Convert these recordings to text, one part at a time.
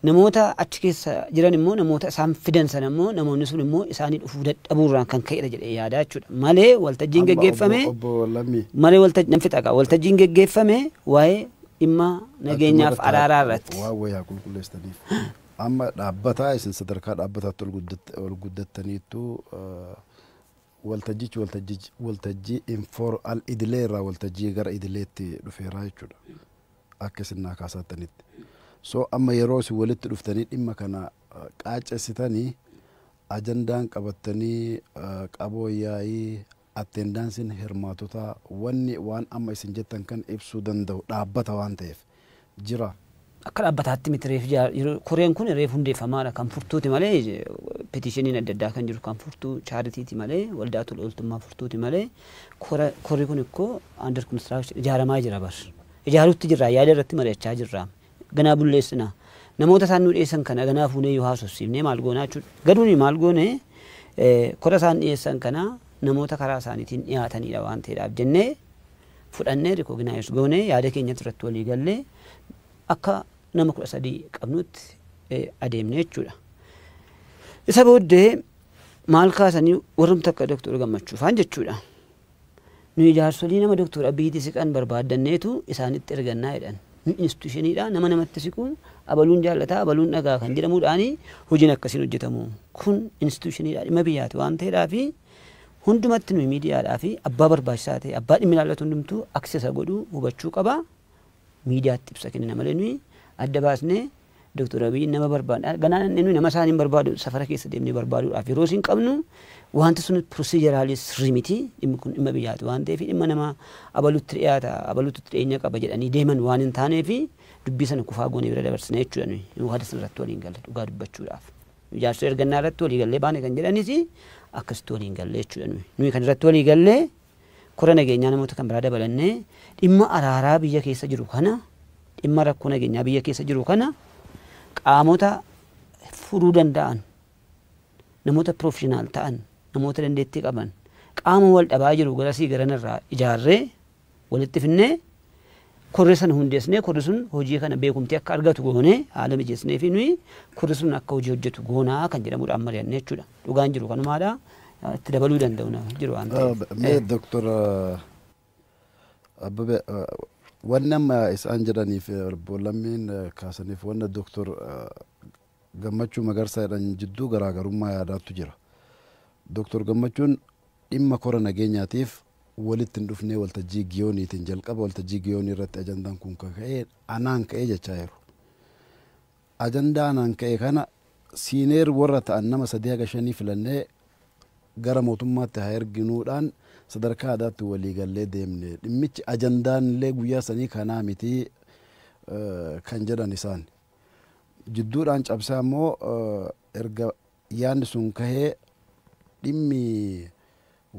namoota achi keessa jiran immoo namoota isaan fidan sana immoo namoonni sun immoo isaanii dhufuu dadhabuurraan kan ka'edha jedhee yaadaa jechuudha. Malee waltajjiin geggeeffame malee waltajjiin geggeeffame waa'ee dhimma nageenyaaf araaraa irratti. Waa wayyaa qulqulleessaniif. Amma dhaabbataa isin sadarkaa dhaabbataatti ol guddattaniittu waltajjii al idilee irraa waltajjii gara idileetti dhufeeraa jechuudha. Akka isin naa kaasattanitti. So amma yeroo isin walitti dhuftanii dhimma kana qaacessitanii ajandaan qabattanii qaboo yaa'ii attendaansiin hirmaatota waan amma isin jettan kan ibsuu danda'u dhaabbata waan ta'eef jira. Akka dhaabbataatti miti reef koreen kun reef hundeeffamaadha kan furtuuti malee petiishiniin adda addaa kan jiru kan furtuu chaaritiiti malee waldaa tola ooltummaa furtuuti malee korri kun ikkoo under construction ijaaramaa jira bar. Ijaaruutti jirra yaada irratti mari'achaa jirra. Ganaa bulleessina. Namoota isaan nu dhiyeessan kana ganaa fuunee yoo haasofsiifnee maal goonaa jechuudha. Gaduun maal goone kora isaan dhiyeessan kana namoota karaa isaaniitiin dhiyaatanidha waan ta'eedhaaf jennee fudhannee rikooginaayiz goone yaada keenyatti irratti walii gallee akka nama 13 qabnutti adeemne jechuudha. Isa booddee maal kaasanii warrumta akka Dr. Gammachuufaan jechuudha. Nu ijaarsolii nama Dr. Abiyyiitti siqan barbaaddanneetu isaanitti ergannaa jedhan. Nu institushiniidha nama namatti siqu abaluun jaallataa abaluun dhagaa kan jedhamuudhaani hojiin akkasiin hojjetamu. Kun institushiniidha dhimma biyyaati waan ta'eedhaafi hundumatti nu miidiyaadhaa fi abbaa barbaachisaa ta'e abbaa dhimmi ilaallatu hundumtuu aksesa godhuu hubachuu qaba. Miidiyaatti ibsa kennina malee nuyi adda baasnee Dr. Abiyyiin nama barbaada ganaan nuyi nama isaaniin barbaadu safara keessa deemnee barbaaduudhaaf yeroo isin qabnu wanti sun proceeduraalis rimiti dhimmi kun dhimma biyyaati waan ta'eef dhimma nama abalutti dhiyaata abalutti dhiyeenya qaba jedhanii deeman waan hin taaneef dubbii sana kufaa goonee bira dabarsina jechuudha nuyi haada sanarratti waliin galle dhugaa dubbachuudhaaf ijaarsa ergannaa irratti walii gallee baane kan jedhanis akkasitti waliin galle jechuudha nuyi kan irratti walii gallee kora nageenyaa namoota kan biraa dabalannee dhimma araaraa biyya keessa jiru kana dhimma rakkoo nageenyaa biyya keessa jiru kana qaamota furuu danda'an namoota professional ta'an namoota dandeettii qaban qaama wal dhabaa jiru garasii garanarraa ijaarree walitti finnee korri sana hundeessnee korri sun hojii kana beekumtii akka argatu goonee haala mijeessnee fi nuyi korri sun akka hojii hojjetu goonaa kan jedhamuudhaan mari'annee jechuudha. Dhugaan jiru kanumaadha itti dabaluu danda'u jiru waan ta'eef. Dr. Abbabee wanni amma isaan jedhaniif boollammiin kaasaniif wanna Dr. Gammachuu Magarsaa jedhan jidduu garaagarummaa yaadaattu jira. Dr. Gammachuun dhimma kora nageenyaatiif walitti hin dhufnee waltajjii giyooniitiin jalqaba waltajjii giyoonii irratti ajandaan kun ka'ee anaan ka'ee jechaa jiru. Ajandaa anaan ka'e kana siineer warra ta'an nama 3-5 filannee gara mootummaatti haa erginuudhaan sadarkaa aadaatti walii gallee deemne dhimmichi ajandaan illee guyyaa sanii kanaa miti kan jedhan isaan. Jidduudhaan cabsaa immoo erga yaadni sun kahee dhimmi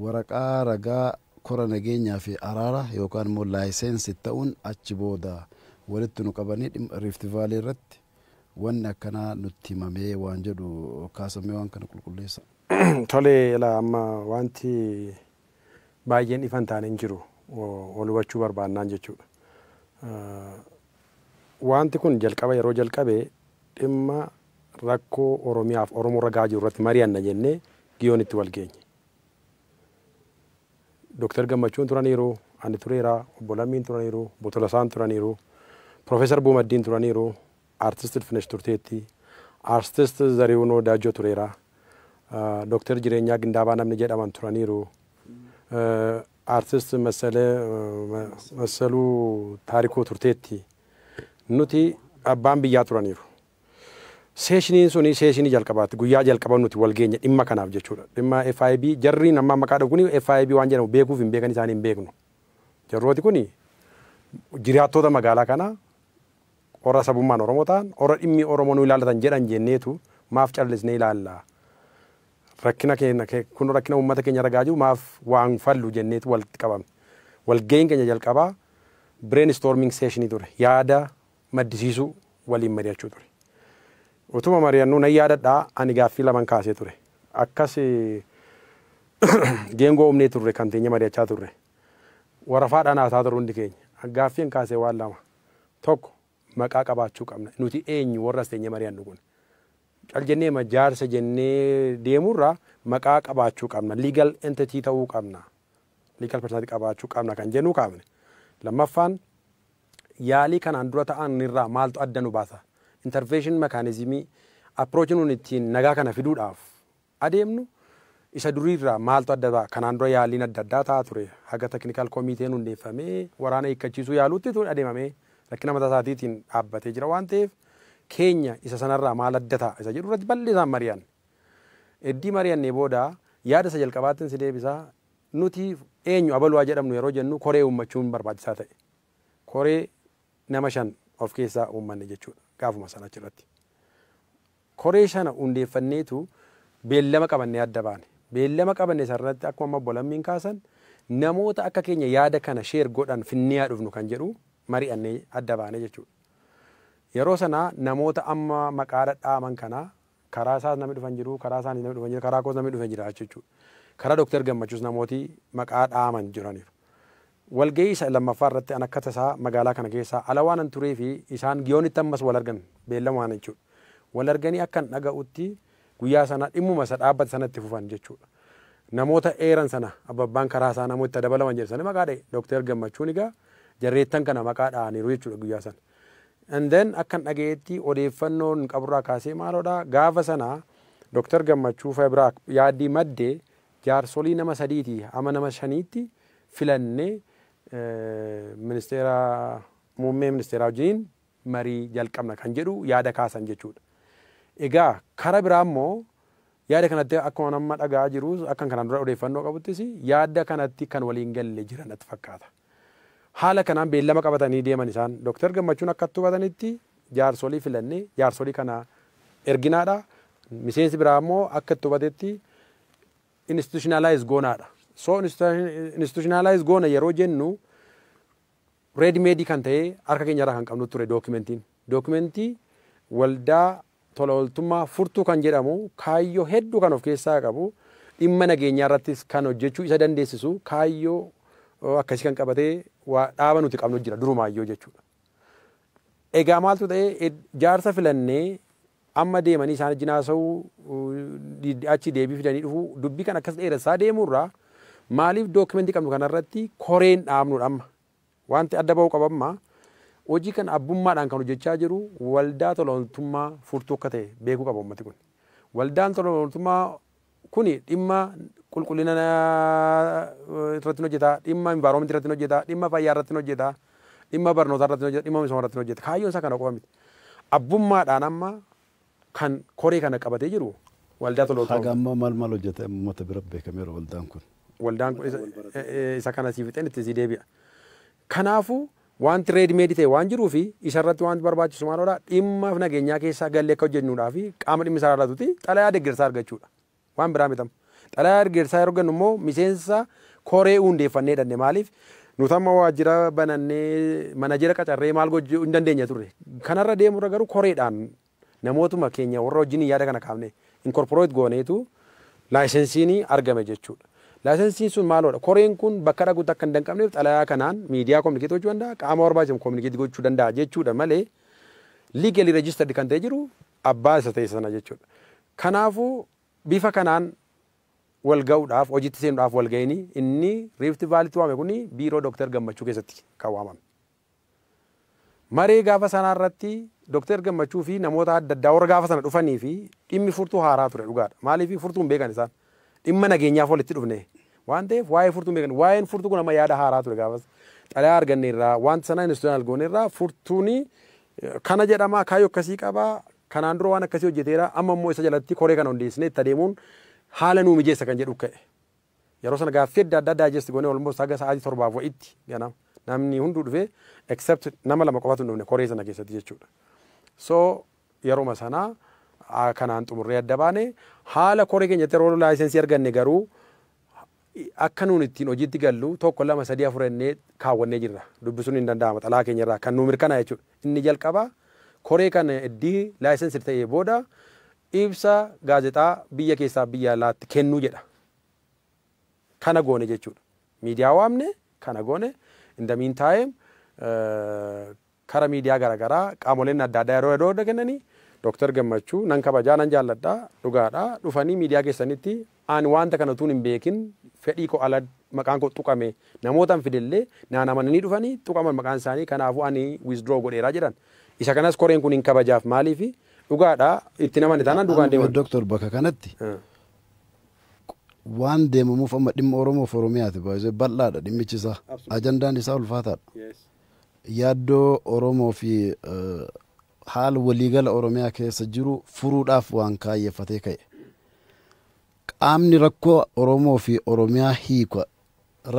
waraqaa ragaa kora nageenyaa fi araara yookaan immoo laayisensi ta'uun achi booda walitti nu qabanii Rift Valley irratti wanni akkanaa nutti himamee waan jedhu kaasamee waan kana qulqulleessa. Tole amma wanti baay'een ifan taane hin jiru ol hubachuu barbaannaan jechuudha. Wanti kun jalqaba yeroo jalqabee dhimma rakkoo Oromiyaaf Oromoo ragaa jiru irratti mari'anna jennee giyoonitti wal geenye. Dr. Gammachuun turaniiru, ani tureera, obbo Lammiin turaniiru, obbo Tolasaan turaniiru, Profeesar Buumaddiin turaniiru, Artist Ilfinesh turteetti, Artist Zarihuun Wadaajoo tureera, Dr. Jireenyaa Gindaabaa namni jedhaman turaniiru, Artist Massaluu Taarikoo turteetti. Nuti abbaan biyyaa turaniiru. Seeshiniin suni seeshinii jalqabaatti guyyaa jalqaba nuti wal geenye dhimma kanaaf jechuudha. Dhimma FIB jarri nama maqaa dhabu kuni FIB waan jedhamu beekuuf hin beekan isaanii hin beeknu. Jarrooti kuni jiraattota magaalaa kana warra sabummaan Oromoo ta'an warra dhimmi Oromoo nu ilaallatan jedhan jenneetu maaf callisnee ilaalla. Rakkina keenya kun rakkina uummata keenya ragaa jiru maaf waan fallu jenneetu walitti qabamne. Wal geenye keenya jalqabaa brainstorming sessionii ture. Yaada maddisiisuu waliin mari'achuu ture. Utuma mari'annu na yaadadhaa ani gaaffii laman kaasee ture. Akkas geengoo umnee turre kan teenya mari'achaa turre. Warafaadhaan haasaa turre hundi keenya. Gaaffiin kaasee waan lama. Tokko maqaa qabaachuu qabna. Nuti eenyu warras teenye mari'annu kun. Cal jennee jaarsa jennee deemurraa maqaa qabaachuu qabna. Legal entity ta'uu qabna. Legal personality qabaachuu qabna kan jennu kaafne. Lammaffaan yaalii kanaan dura ta'an irraa maaltu adda nu baasa? Intervention mechanismii approach nuun ittiin nagaa kana fiduudhaaf adeemnu isa duriirraa maaltu adda ba'a? Kanaan dura yaaliin adda addaa ta'a ture. Haga technical committee hundeeffamee waraana hiikkachiisuu yaaluutti adeemamee rakkina mataa isaatiitiin dhaabbatee jira waan ta'eef keenya isa sanarraa maal adda ta'a isa jedhu irratti bal'isaan mari'an. Eddii mari'annee booda yaada isa jalqabaattiin si deebisaa nuti eenyu abaluwaa jedhamnu yeroo jennu koree uummachuun barbaachisaa ta'e. Koree nama 5 of keessaa uummanne jechuudha gaafuma sana achirratti. Koree sana hundeeffanneetu beellama qabannee adda baane. Beellama qabanne sarratti akkuma obbolammiin kaasan namoota akka keenya yaada kana sheer godhan finnee dhufnu kan jedhu mari'annee adda baane jechuudha. Yeroo sana namoota amma maqaa dhadhaaman kana karaa isaas namni dhufan jiru, karaa isaanii namni dhufan jiru, karaa koos namni dhufan jira jechuudha. Karaa Dooktar Gammachuus namooti maqaa dhaaman jiraniiru. Walgahii isa lammaffaa irratti an akka tasaa magaalaa kana keessaa ala waan an turee fi isaan giyoonitti ammas wal argan beellama waan jechuudha. Wal arganii akkan dhaga'utti guyyaa sana dhimmuma isa dhaabbata sanatti fufan jechuudha. Namoota eeran sana ababbaan karaa isaa namoota dabalaman jedhu sana maqaa dha'e Dooktar Gammachuun egaa jarreettan kana maqaa dha'aniiru jechuudha guyyaa sana. And then akkan dhaga'eetti odeeffannoon qaburraa kaasee maaloodha gaafa sana Dooktar Gammachuu Febraa yaaddii maddee jaarsolii nama 3 ama nama 5tti filannee ministeera muummee ministeeraa wajjin marii jalqabna kan jedhu yaada kaasan jechuudha. Egaa kara biraa immoo yaada kanatti akkuma nama dhagaa jiru akkan kanaan dura odeeffannoo qabuttis yaada kanatti kan waliin galle jiran natti fakkaata. Haala kanaan beellama qabatanii deeman isaan Dooktar Gammachuun akka hubatanitti jaarsolii filannee jaarsolii kana erginaadha. Miseensi biraa immoo akka hubatetti institutionalize goonaadha. So institutionalize goona yeroo jennu ready made kan ta'e harka keenya irraa kan qabnu ture dookimentiin. Dookimentii waldaa tola ooltummaa furtuu kan jedhamu kaayyoo hedduu kan of keessaa qabu dhimma nageenyaa irrattis kan hojjechuu isa dandeessisu kaayyoo akkasii kan qabatee waa dhaaba nuti qabnu jira durumaayyoo jechuudha. Egaa maaltu ta'e jaarsa filannee amma deemanii isaan wajjin haasa'uu achi deebii fidanii dhufu dubbii kan akkas dheeressaa deemurraa maaliif dookimentii qabnu kanarratti koreen dhaabnuudha amma wanti adda ba'uu qabamma hojii kan abbummaadhaan kan hojjechaa jiru waldaa tola ooltummaa furtuu akka ta'e beekuu qaba uummati kun. Waldaan tola ooltummaa kuni dhimma qulqullina irratti hojjeta, dhimma environment irratti hojjeta, dhimma fayyaa irratti hojjeta, dhimma barnootaa irratti hojjeta, dhimma misooma irratti hojjeta. Kaayyoon isaa kana qofa miti. Abbummaadhaan amma kan koree kana qabatee jiru waldaa tola ooltummaa. Hagamma maal hojjeta uummata bira beekameera waldaan kun. Waldaan kun isa kana siif fixeen itti si deebi'a. Kanaafuu wanti ready made ta'e waan jiruu fi isarratti wanti barbaachisu maalidha dhimma nageenyaa keessaa gallee akka hojjennuudhaa fi qaama dhimmi isaa irratti xalayaa deeggarsaa argachuudha. Waan biraa mitamu. Xalayaa deeggarsaa yeroo gannu immoo miseensa koree hundeeffannee dhanne maaliif nuti amma waajjira banannee manajira qacarree maal gochuu hin dandeenya turre. Kanarra deemurra garuu koreedhaan namootuma keenya warra wajjin yaada kana kaafne incorporate gooneetu laayisensiin argame jechuudha. Laayisensiin sun maalodha? Koreen kun bakka dhaguutti akka hin danqabneef xalayaa kanaan miidiyaa kominikeetii gochuu danda'a, qaama barbaachisu kominikeetii gochuu danda'a jechuudha malee legally registered kan ta'e jiru abbaa isa ta'e sana jechuudha. Kanaafuu bifa kanaan wal ga'uudhaaf hojiitti seenuudhaaf wal ga'ini inni Rift Valleytti waame kuni biiroo Dooktar Gammachuu keessatti kan waamame. Maree gaafa sanaa irratti Dooktar Gammachuu fi namoota adda addaa warra gaafa sana dhufanii fi dhimmi furtuu haaraa ture dhugaadha. Maaliif furtuun beekan isaan? Dhimma nageenyaaf walitti dhufne waan ta'eef waa'ee furtuu beekan waa'een furtuu kun amma yaada haaraa ture gaafas xalayaa arganne irraa wanta sana institutional goone irraa furtuuni kana jedhama kaayyoo akkasii qaba kanaan dura waan akkasii hojjeteera amma immoo isa jalatti koree kana hundeessine itti adeemuun haala nuu mijeessa kan jedhu ka'e yeroo sana gaaffii adda addaa daajesti goone walummaa saga sa'aatii 7 wa'itti ganama namni hunduu dhufe except nama 2 qofatu hin dhufne koree sana keessatti jechuudha. So yeroo sana kanaan xumurree adda baane haala koree keenyatti yeroo laayisensii arganne garuu akka nuun ittiin hojiitti gallu 1 2 3 4 ennee kaawwannee jirra. Dubbisuun hin danda'ama xalaa keenya irraa kan nuu mirkanaa jechuudha. Inni jalqaba koree kana iddii laayisensii ta'ee booda ibsa gaazexaa biyya keessaa biyya alaatti kennuu jedha. Kana goone jechuudha. Miidiyaa waamne kana goone in the meantime kara miidiyaa garaagaraa qaamoleen adda addaa yeroo kennanii Dr. Gammachuu nan kabajaa nan jaalladhaa dhugaadhaa dhufanii miidiyaa keessanitti ani wanta kana utuun hin beekin fedhii koo ala maqaan koo tuqame namootaan fidellee naan amananii dhufanii tuqaman maqaan isaanii kanaafuu ani withdraw godheeraa jedhan. Isa kanas koreen kun hin kabajaaf maaliifi dhugaadhaa itti namani taanaan dhugaan deeman. Doktor bakka kanatti waan deemamuuf amma dhimma Oromoo fi Oromiyaati baay'ee bal'aadha dhimmichi isaa ajandaan isaa ulfaataadha. Yaaddoo Oromoo fi haala waliigala Oromiyaa keessa jiru furuudhaaf waan kaayeffatee ka'e. Qaamni rakkoo Oromoo fi Oromiyaa hiika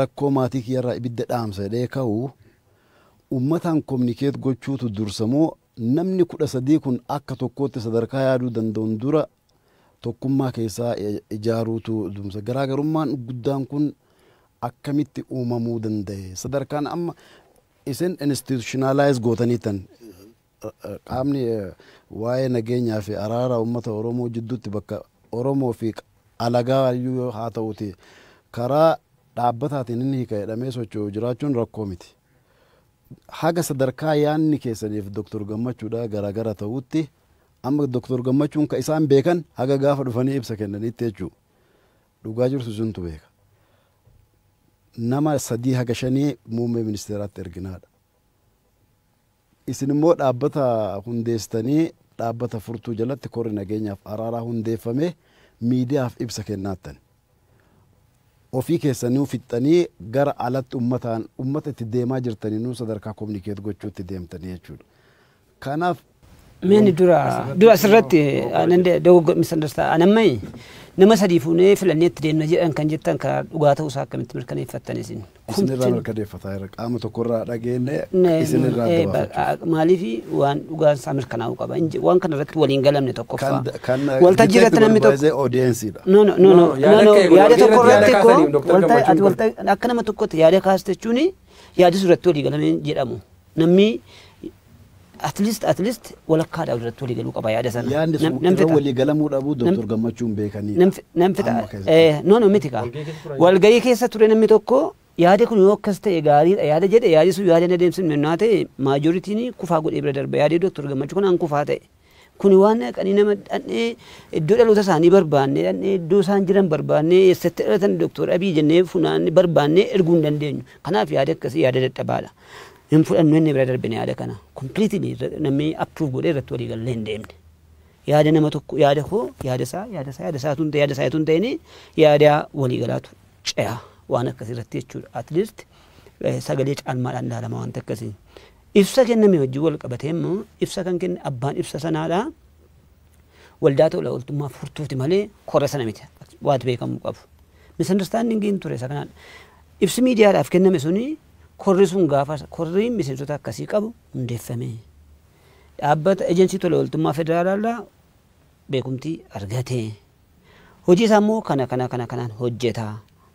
rakkoo maatii kiyyarraa ibidda dhaamsa jedhee ka'u uummataan kominikeet gochuutu dursamoo namni 13 kun akka tokkootti sadarkaa yaaduu danda'uun dura tokkummaa keessaa ijaaruutu dumsa. Garaagarummaan guddaan kun akkamitti uumamuu danda'e sadarkaan amma isin institutionalize gootanii tan qaamni waa'ee nageenyaa fi araara uummata Oromoo jidduutti bakka Oromoo fi alagaa iyyuu haa ta'uti karaa dhaabbataatiin inni hiika jedhamee socho'u jiraachuun rakkoo miti. Haga sadarkaa yaanni keessaniif Dr. Gammachuudha garaagara ta'utti amma Dr. Gammachuun ka isaan beekan haga gaafa dhufanii ibsa kennanitti jechuudha. Dhugaa jirtu suntu beeka. Nama 3 haga 5 muummee ministeeraatti erginaadha. Isin immoo dhaabbata hundeessitanii dhaabbata furtuu jalatti korri nageenyaaf araaraa hundeeffame miidiyaaf ibsa kennaattan. Ofii keessanii fixxanii gara alatti uummata itti deemaa jirtanii nuu sadarkaa kominikeet gochuutti deemtanii jechuudha. Kanaaf Meni dura asirratti dogoggora misunderstand anamai nama sadii fuunee filannee itti deemna jedhan kan jettan ka dhugaa ta'uu isaa akkamitti mirkaneeffattan isin. Isinirraa mirkaneeffataa jira qaama tokkorraa dhageenne isinirraa dabaafachuu. Maaliifi waan dhugaan isaa mirkanaa'uu qaba. Waan kana irratti waliin galamne tokkoffaa. Waltajjii irratti namni tokko. No. Yaada tokko irratti koo akka nama tokkotti yaada kaasta jechuun yaada irratti walii galamee jedhamu. Namni at least walakkaadha irratti walii galuu qaba yaada sana. Yaadni sun walii galamuu dhabu Dr. Gammachuun beekanii. No miti kaa. Walgahii keessa ture namni tokko yaada kun yoo akkas ta'e gaariidha yaada jedhe yaadi sun yaada na deemsifne naa ta'e maajoritiin kufaa godhee bira darba yaada Dr. Gammachuu kanaan kufaa ta'e. Kuni waan qanii nama dhannee iddoo dhaloota isaanii barbaannee dhannee iddoo isaan jiran barbaannee eessatti dhalatan Dr. Abiy jennee funaannee barbaannee erguu hin dandeenyu. Kanaaf yaada akkasii yaada dadhabaadha. Hin fudhannu inni bira darbine yaada kana completely namni approve godhee irratti walii galee hin deemne. Yaada nama tokko yaada koo yaada isaa tun ta'ini yaada walii galaatu ce'a waan akkasii irratti jechuudha. At least sagalee caalmaadhaan ilaalama waan akkasii. Ibsa kenname wajjin wal qabatee immoo ibsa kan kenne abbaan ibsa sanaadha. Waldaa tola ooltummaa furtuuti malee korra sana miti. Waati beekamuu qabu. Misunderstanding ture isa kanaan. Ibsi miidiyaadhaaf kenname suni korri sun gaafa korri miseensota akkasii qabu hundeeffame. Dhaabbata ejensii tola ooltummaa federaalaa beekumtii argate. Hojii isaa immoo kanaan hojjeta.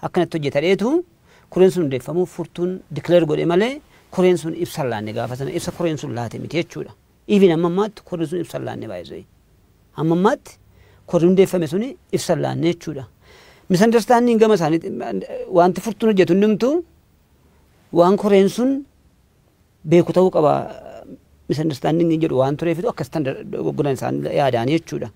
Akkanatti hojjeta dheetu koreen sun hundeeffamuuf furtuun declare godhe malee koreen sun ibsa laanne gaafa sana ibsa koreen sun laate miti jechuudha. Even amma ammaatti koreen sun ibsa laanne baay'ee. Amma ammaatti korri hundeeffame suni ibsa laanne jechuudha. Misunderstanding gama isaaniitti wanti furtuun hojjetu hundumtuu waan koreen sun beeku ta'uu qaba. Misunderstanding jedhu waan tureefitu akkasitti dogoggoran isaan yaadaan jechuudha.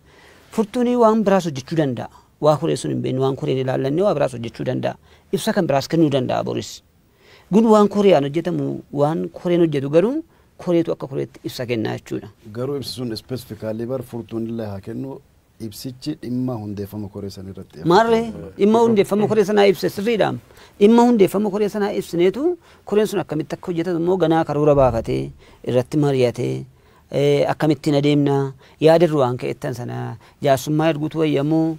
Furtuun waan biraas hojjechuu danda'a. Waa koreen sun hin beeknu waan koreen ilaallanne waa biraas hojjechuu danda'a. Ibsa kan biraas kennuu danda'a boris. Gun waan koreen hojjetamu waan koreen hojjetu garuu koreetu akka koreetti ibsa kennaa jechuudha. Garuu ibsi sun specifically bar furtuun illee haa kennu ibsichi dhimma hundeeffama koree san irratti. Maarree dhimma hundeeffama koree sanaa ibsa sirriidha. Dhimma hundeeffama koree sanaa ibsineetu koreen sun akkamitti akka hojjetatu immoo ganaa karoora baafatee irratti mari'atee akkamittiin adeemna yaada duraan ka'ettan sana jaarsummaa erguutu wayyamoo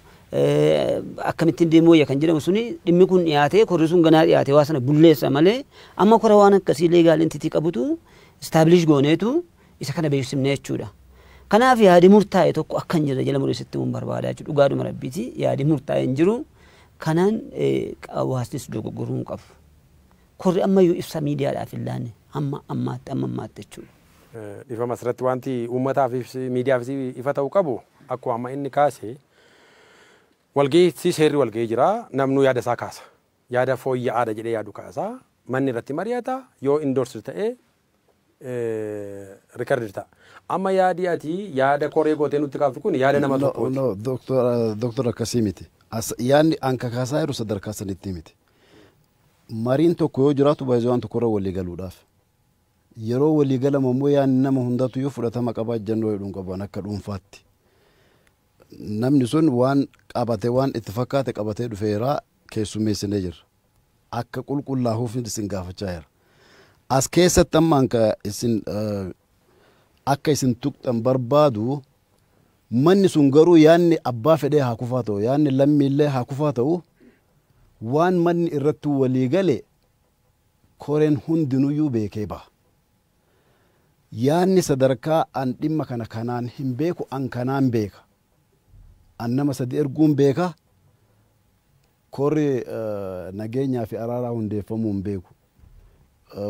akkamittiin deemuu wayya kan jedhamu suni dhimmi kun dhiyaatee korri sun ganaa dhiyaatee waa sana bulleessa malee amma kora waan akkasii leegaal entitii qabutu establish gooneetu isa kana beeksifne jechuudha. Kanaaf yaadi murtaa'e tokko akka hin jirre jala murteessitti mun barbaadaa jechuudha. Dhugaadhuma rabbiiti yaadi murtaa'e hin jiru kanaan hawaasnis dogoggoruu hin qabu. Korri ammayyuu ibsa miidiyaadhaaf hin laanne ammaatti jechuudha. Dhifama asirratti wanti uummataaf miidiyaaf ifa ta'uu qabu akkuma amma inni kaase walgahii seerri walgahii jira namnu yaada isaa kaasa. Yaada fooyya'aadha jedhee yaadu kaasa. Manni irratti mari'ata yoo indoorsi ta'ee rikardi ta'a. Amma yaadi ati yaada koree gootee nutti kaaftu kun yaada nama tokkooti. No, doktor akkasii miti. Yaadni an kakaasaa jiru sadarkaa sanitti miti. Mariin tokko yoo jiraatu baay'ee waan tokkorra walii galuudhaaf. Yeroo walii galama immoo yaadni nama hundatu yoo fudhatama qabaa jennoo jedhuun qaban akka dhuunfaatti. Namni sun waan qabatee waan itti fakkaate qabatee dhufeeraa keessummeessinee jirra. Akka qulqullaahuuf isin gaafachaa jira. As keessatti amma akka isin tuqxan barbaadu manni sun garuu yaadni abbaa fedhee haa kufaa ta'u yaadni lammiillee haa kufaa ta'u waan manni irratti walii gale koreen hundinuyyuu beekee ba'a. Yaadni sadarkaa an dhimma kana kanaan hin beeku an kanaan beeka. An nama sadi erguun beeka. Korri nageenyaa fi araaraa hundeeffamuu hin beeku.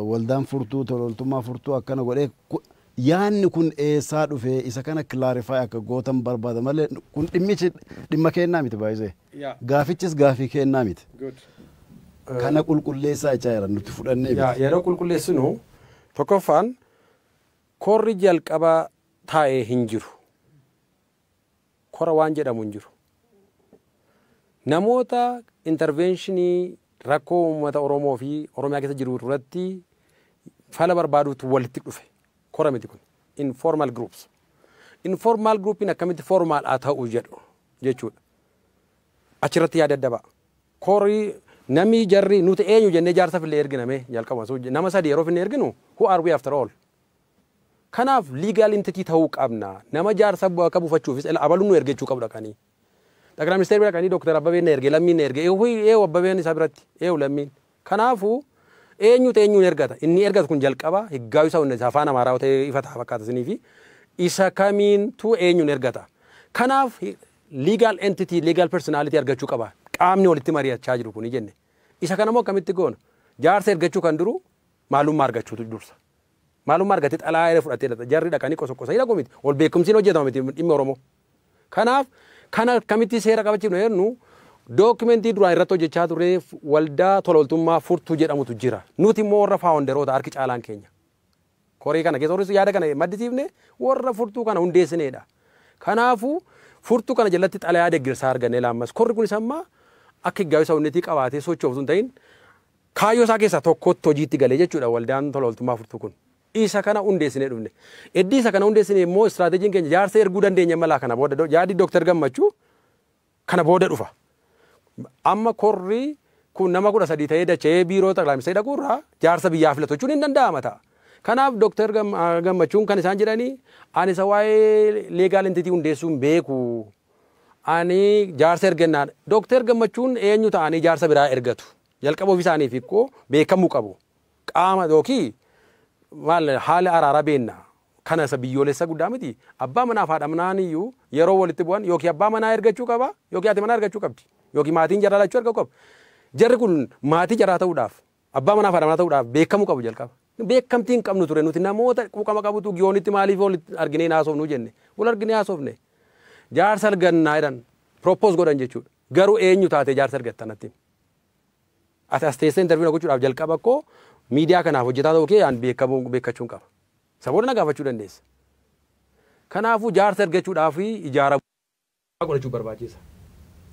Waldaan furtuu tololtummaa furtuu akkana godhee yaanni kun eessaa dhufee isa kana kilaarifaay akka gootan barbaada malee kun dhimma kennaa miti baay'isee. Gaafichis gaafii kennaa miti. Kana qulqulleessaa ichaa jira nuti fudhannee. Yeroo qulqulleessinu tokkoffaan korri jalqaba taa'ee hin jiru. Kora waan jedhamu hin jiru. Namoota interventionii rakkoo uummata Oromoo fi Oromiyaa keessa jiru irratti fala barbaaduutu walitti dhufe. Kora miti kun informal groups. Informal groupiin akkamitti formal haa ta'u jedhu jechuudha. Achirratti yaada adda ba'a. Korri namni jarri nuti eenyu jennee jaarsa fillee erginame jalqaba nama sadi yeroo finne erginu who are we after all. Kanaaf legal entity ta'uu qabna. Nama jaarsa akka buufachuufis abaluun nu ergechuu qabu dhaqanii. Dhaqna ministeerri dhaqanii Dr. Abbabeen na erge lammiin na erge eewu Abbabeen isa biratti eewu lammiin. Kanaafuu eenyuun ergata inni ergatu kun jalqaba higgaayu isa hundeessa afaan Amaaraa ta'ee ifa ta'a fakkaata isiniifi isa kamiintu eenyuun ergata. Kanaaf legal entity legal personality argachuu qaba. Qaamni walitti mari'achaa jiru kuni jenne. Isa kanammoo akkamitti goona? Jaarsa ergachuu kan duru maalummaa argachuutu dursa. Maalummaa argatee xalayaa fudhatee jarri dhaqanii qosoqosa hidha gomiti. Wal beekumsiin hojjetama miti dhimma Oromoo. Kanaaf kana akkamitti seera qabachiifnu jennu dookimentii duraan irratti hojjechaa turre waldaa tololtummaa furtuu jedhamutu jira. Nuti immoo warra faawunderoota harki caalaan keenya. Koree kana keessa warri yaada kana maddisiifne warra furtuu kana hundeessineedha. Kanaafuu furtuu kana jalatti xalayaa deeggarsaa arganne laammas. Korri kunis amma akka higgaayu isa hundeetii qabaatee sochooftu hin ta'in kaayyoo isaa keessaa tokkotti hojiitti galee jechuudha waldaan tololtummaa furtuu kun. Isa kana hundeessinee dhufne. Eddii isa kana hundeessinee immoo istiraateejiin keenya jaarsa erguu dandeenya malaa kana booda yaadi Dr. Gammachuu kana booda dhufa. Amma korri kun nama 13 ta'ee dachee biiroo xaqilaa ministeera dhaqurraa jaarsa biyyaa filatachuun hin danda'ama ta'a. Kanaaf Dr. Gammachuun kan isaan jedhanii ani isa waa'ee legal entity hundeessuun beeku. Ani jaarsa ergennaan Dr. Gammachuun eenyu ta'anii jaarsa biraa ergatu. Jalqaba ofii isaaniif ikkoo beekamuu qabu. Qaama yookiin haala araaraa beenna. Kana isa biyyoolessa guddaa miti. Abbaa manaa fi haadha manaan iyyuu yeroo walitti bu'an yookiin abbaa manaa ergachuu qaba yookiin haati manaa ergachuu qabdi. Yookiin maatiin jaraa lachuu ergachuu qaba. Jarri kun maatii jaraa ta'uudhaaf abbaa manaa fi haadha manaa ta'uudhaaf beekamuu qabu jalqaba. Beekamtiin qabnu ture nuti namoota quuqama qabutu giyoonitti maaliif walitti arginee haasofnu jenne. Wal arginee haasofne. Jaarsa argannaa jedhan propose godhan jechuudha. Garuu eenyu taatee jaarsa argattanatti. As teessee interviyu gochuudhaaf jalqaba koo miidiyaa kanaaf hojjetaa ta'uu kee aan beekachuun qaba. Saboota na gaafachuu dandeessa. Kanaafuu jaarsa argachuudhaaf ijaara godhachuu barbaachisa.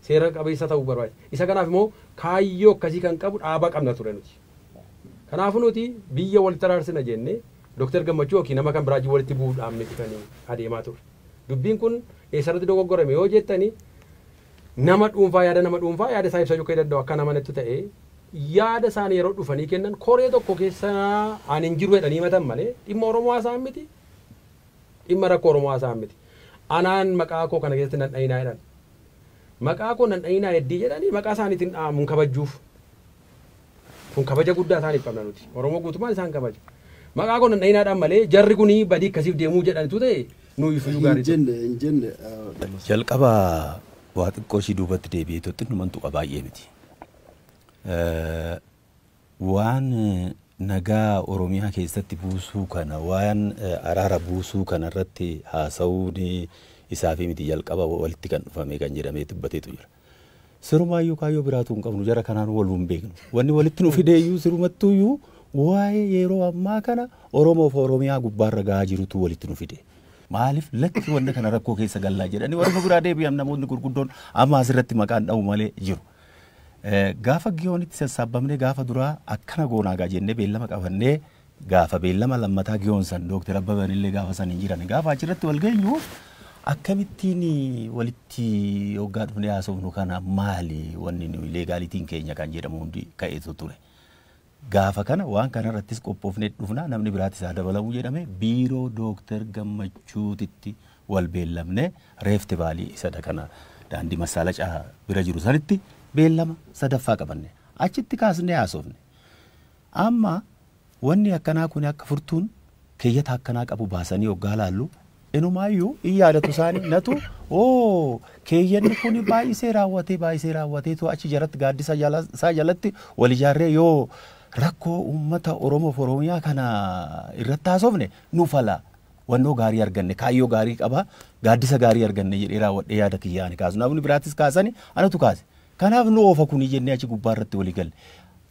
Seera qabeessa ta'uu barbaachisa. Isa kanaaf immoo kaayyoo akkasii kan qabu dhaabaa qabna ture nuti. Kanaafuu nuti biyya walitti araarsina jenne Dr. Gammachuu yookiin nama kan biraajii walitti bu'uudhaan miti kan adeemaa ture. Dubbiin kun eessarratti dogoggorame yoo jettanii nama dhuunfaa yaada isaa ibsachuu kan danda'u akka namanatti ta'e yaada isaanii yeroo dhufanii kennan koree tokko keessa ani hin jiru jedhanii himatan malee dhimma Oromoo haasa'an miti. Dhimma rakkoo Oromoo haasa'an miti. Anaan maqaa koo kana keessatti nan dhayinaa jedhan. Maqaa koo nan dhayinaa heddii jedhanii maqaa isaaniitiin dhaamuun kabajuuf. Kun kabaja guddaa isaaniif qabna nuti. Oromoo guutummaan isaan kabaja. Maqaa koo nan dhayinaadhaan malee jarri kunii badii akkasiif deemuu jedhanitu ta'e nuyi iyyuu gaarii. Hin jenne. Jalqaba waa xiqqoo ishii duubatti deebi'ee totti numantu baay'ee miti. Waan nagaa Oromiyaa keessatti buusuu kana waan araara buusuu kana irratti haasa'uun isaa fi miti jalqaba walitti kan dhufame kan jedhamee dubbateetu jira. Sirumaayyuu kaayyoo biraatu hin qabnu jara kanaan wal hin beeknu. Wanni walitti nu fideeyyuu sirumattuuyyuu waa'ee yeroo ammaa kana Oromoo fi Oromiyaa gubbaarra gahaa jirutu walitti nu fide. Maaliif lakki wanta kana rakkoo keessa gallaa jedhanii warra biraa deebi'an namoonni gurguddoon amma asirratti maqaan dha'u malee jiru. Gaafa giyoonitti sassaabamnee gaafa duraa akkana goonaagaa jennee beellama qabannee gaafa beellama lammataa giyoon san Dooktar Abbaban illee gaafa san hin jiran gaafa achirratti wal geenyu akkamittiin walitti hoggaa dhufnee haasofnu kana maali wanni leegaalitiin keenya kan jedhamu hundi ka'eetu ture. Gaafa kana waan kanarrattis qophoofnee dhufna namni biraatti isaa dabalamuu jedhame biiroo Dooktar Gammachuutitti wal beellamne reefti baalii isa kana daandii Massaalacaa bira jiru sanitti beellama sadaffaa qabanne achitti kaasnee haasofne. Amma wanni akkanaa kun akka furtuun keeyyata akkanaa qabu baasanii hoggaa laallu inumaayyuu in yaadatu isaanii natu keeyyanni kun baay'isee raawwatee to achi jaratti gaaddisa isaa jalatti wal ijaarree yoo rakkoo uummata Oromoo fi Oromiyaa kana irratti haasofne nu fala wannoo gaarii arganne kaayyoo gaarii qaba gaaddisa gaarii arganne jedhee raawwadhee yaada kiyyaani kaasu namni biraatis kaasani anatu kaase kanaaf nu oofa kuni jennee achi gubbaarratti walii galle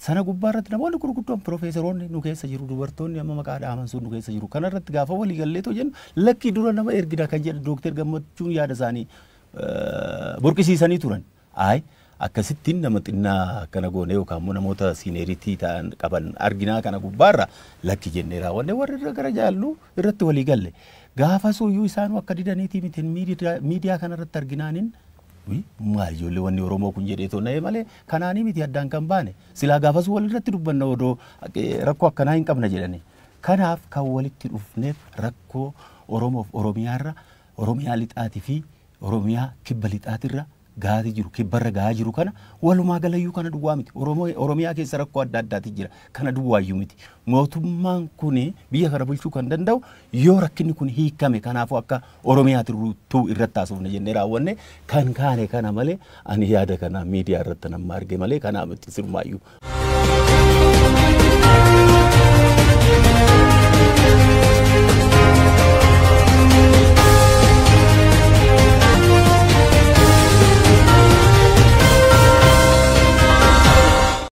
sana gubbaarratti namoonni gurguddoon piroofeesaroonni nu keessa jiru dubartoonni amma maqaa dhaaman sun nu keessa jiru kanarratti gaafa walii gallee too jennu lakki dura nama ergida kan jedhe Dooktar Gammachuun yaada isaanii burqisiisanii turan akkasittiin nama xinnaa kana goone yookaan immoo namoota siineeritii ta'an qaban arginaa kana gubbaarra lakki jennee raawwanne warri irra gara jaallu irratti walii galle gaafa suuyyuu isaanuu akka didaniitii miti miidiyaa kanarratti arginaaniin maal ijoollee wanni Oromoo kun jedhee tonna'ee malee kanaanii miti addaan kan baane silaa gaafas walirratti dubbanna odoo rakkoo akkanaa hin qabna jedhani. Kanaaf kan walitti dhufneef rakkoo Oromoof Oromiyaarra Oromiyaa lixaatii fi Oromiyaa kibba lixaatirra gaati jiru kibbarra gahaa jiru kana walumaa galayyuu kana duwwaa miti Oromiyaa keessa rakkoo adda addaati jira kana duwwaayyuu miti mootummaan kun biyya kana bulchuu kan danda'u yoo rakkinni kun hiikame kanaafuu akka Oromiyaatu irratti haasofne jennee raawwanne kan kaane kana malee ani yaada kana miidiyaa irratti nama arge malee kanaa miti sirmaayyuu.